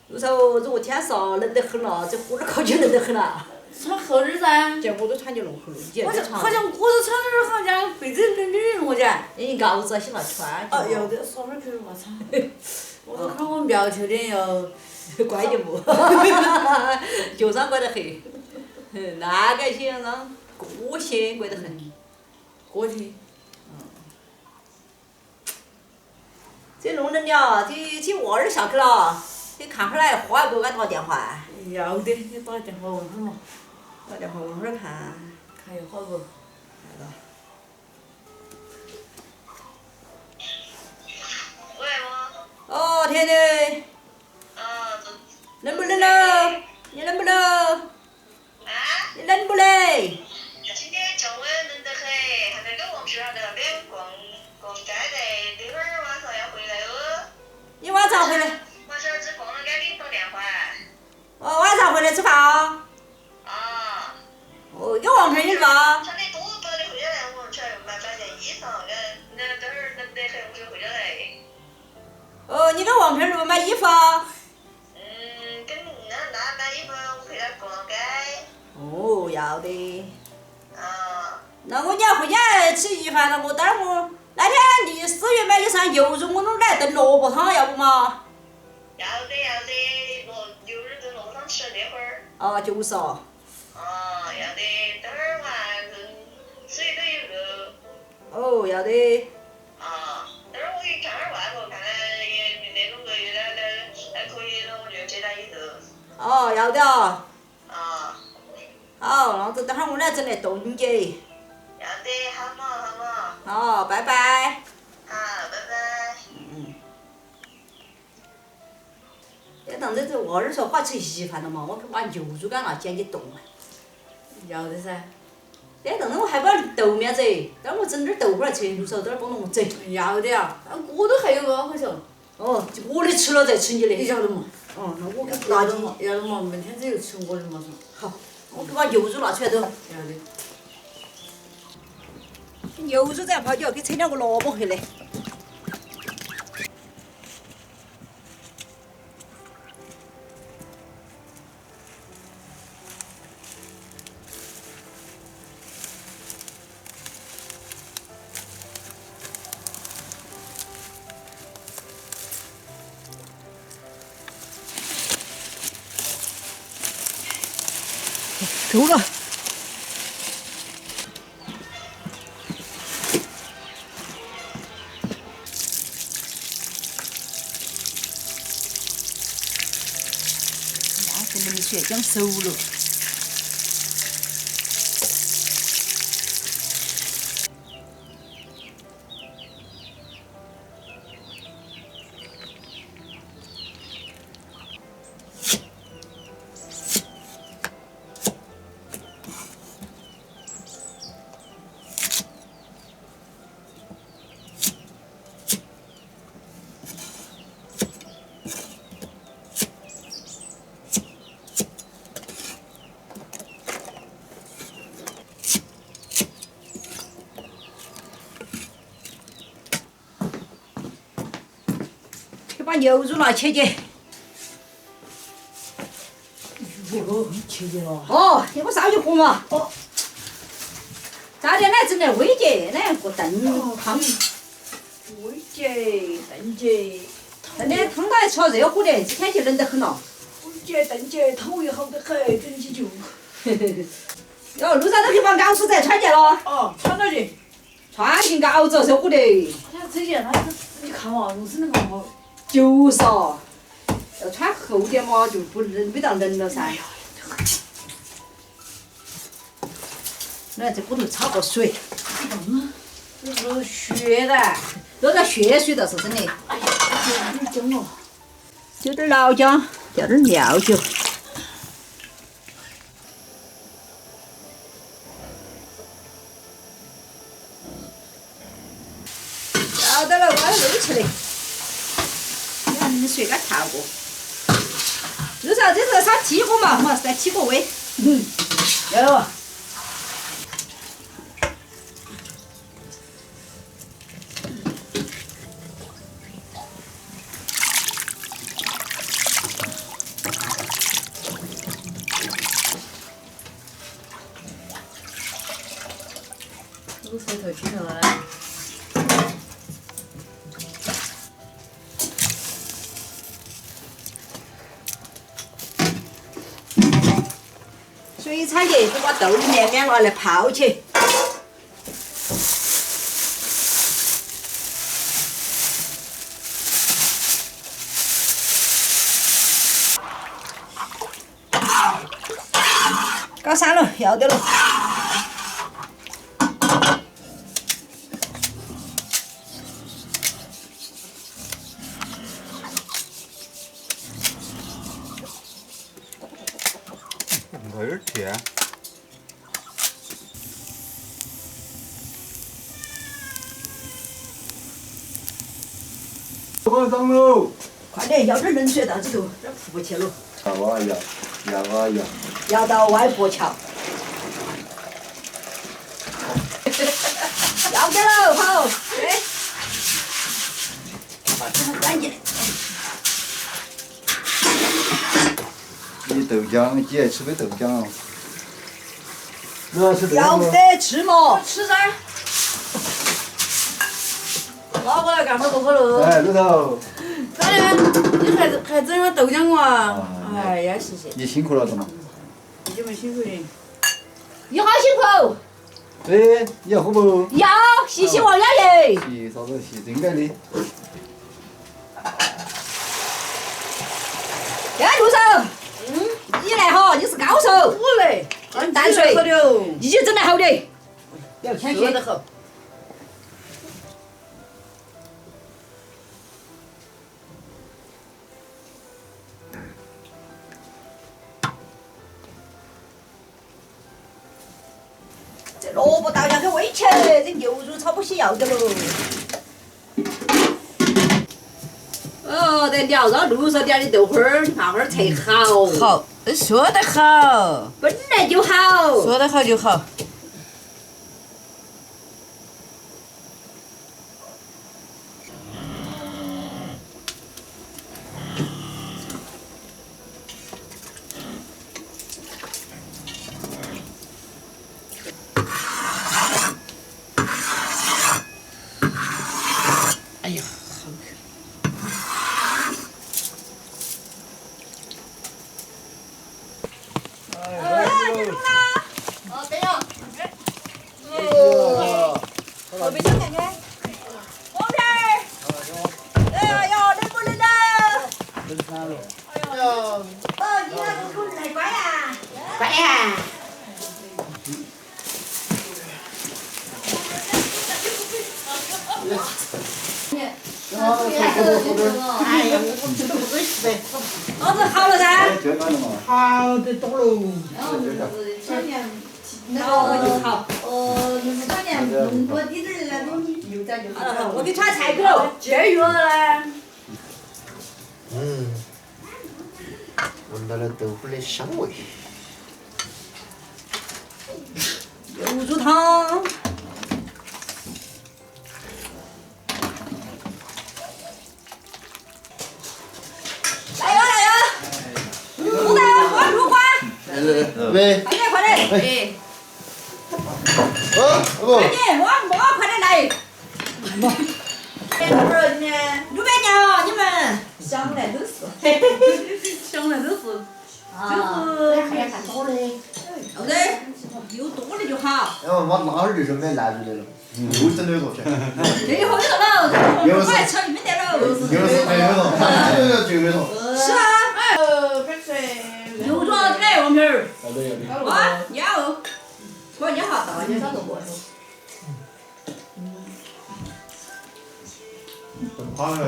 有时候如果天烧冷得很了，这火儿烤就冷得很了。穿厚点儿噻。这我都穿就弄厚了，你好像我都穿点儿好像被子冷冷我讲。你熬着些了穿。哦，要得说点儿去我操！我都看我苗条点要。乖的不，就上乖得很，那个些让锅些乖得很。锅贴。这弄冷了，这娃儿下去了，你看会儿来，花给我打电话。要得，你打电话问会儿嘛。打电话问会儿看。看有好不？喂我。哦，甜甜。冷不冷喽？你冷不冷？啊？你冷不冷？今天中午冷得很，还在跟王师傅那边逛街的，等会儿晚上要回来哦。你晚上回来？晚上吃饭了，该给你打电话。哦，晚上回来吃饭啊？啊。哦，有王片儿吧？穿得多不得回家来，我穿买件衣裳，那等会儿冷得很，我就回家来。哦，你跟王片儿买衣服啊？跟那买衣服，我陪他逛街。哦，要的。啊。那我你要回家吃一饭了，我待会儿那天你4月买一箱油肉，我弄来炖萝卜汤，要不嘛？要得，牛肉炖萝卜汤吃了那会儿。啊，就是哦。啊，要得，等会儿嘛，水都有肉。哦，要的。啊，等会儿我给你看下外婆，看看也那种个月那可以了，我就接他一头。哦，要的啊。啊。好，那等会儿我来整来冻起。要得，好嘛好嘛。好，拜拜。好，拜拜。这当时这娃儿说快吃稀饭了嘛，我去把牛肉干那煎起冻了。要得噻。这当时我还把豆面子，等我整点豆腐来吃，有时候等会儿帮我整。要的呀，我都还有个好像。哦，我的吃了再吃你的。你晓得嘛？哦，那我给要拿起。得嘛，要得嘛，明天只有吃我的嘛是。好，我给把牛肉拿出来都。要得。牛肉再泡脚，给扯2个萝卜回来。够了。这冷水讲熟了。把牛肉拿切切。哟，切切了。哦，你给我烧起锅嘛。哦。早点来整点煨节，来个炖汤。煨节、炖节。炖点汤来吃热乎的，这天气冷得很了。煨节、炖节，汤味好得很，整起就。哟，路上都可以把熬子仔穿起了。哦，穿到去。穿进熬子热乎的。他这件他你看嘛，弄成那个嘛。就是哦，要穿厚点嘛，就不冷，没到冷了噻。来，这锅头焯个水。这是血的。这个血水倒是真的。哎呀，有点僵了。丢点老姜，调点料酒。调到了，把它煨起来。冷水给它调过。至少这是烧起锅嘛，我是在起锅煨。有。舌头起头了。水菜叶就把豆里面两个来泡起。搞散了，要得了。有点甜。好脏喽！快点，舀点冷水到里头，这扑不去了。摇啊摇，摇啊摇。摇到歪脖桥。要得了，好，哎，把这个关进来。你豆浆，你爱吃杯豆浆哦。你要吃豆要浆吗？得吃嘛，吃噻。拿过来干会不可乐？哎，老头。咋的？你还整碗豆浆哇？哎呀，谢谢。你辛苦了，怎么？你们辛苦点。你好辛苦。哎，你要喝不？要，谢谢王爷爷。洗啥子洗？应该的。哎，陆手，你来哈，你是高手。我来。喝淡水喝的哦。你就整得好的。要谦虚。说得好。这萝卜倒下去煨起，这牛肉炒不起要得喽。哦，得聊到绿色点的豆花儿，你看会儿才好。好，说得好。本来就好。说得好就好。哎呀，好渴。哦，对了。后备箱看看。黄片儿。哎呀，冷不冷呐？冷惨了。哦，你那个口来乖呀。乖呀。哎呀，我吃不准是呗。老子好了噻。这干了嘛？好得多喽。然后就是小年那好就个好。就是小年弄多滴点儿的那种牛仔就好了好，我给炒菜去了。节约了。闻到了豆腐的香味。牛肉汤。来哟来哟！入袋花入花。喂。快点快点！哎，不。快点，往磨快点来。磨。哎，多少今天？600年你们。想来都是。想来都是。就是还要看多的。要得，有多的就好。然后往哪儿就是买烂肉的了，又整了有多钱？这回头了，又是快炒你们店了。又是还有多，还有就有多。是啊。反正。牛肉啥子嘞，王皮儿？要得要得。啊，要。我你好，大姐少个过。好嘞。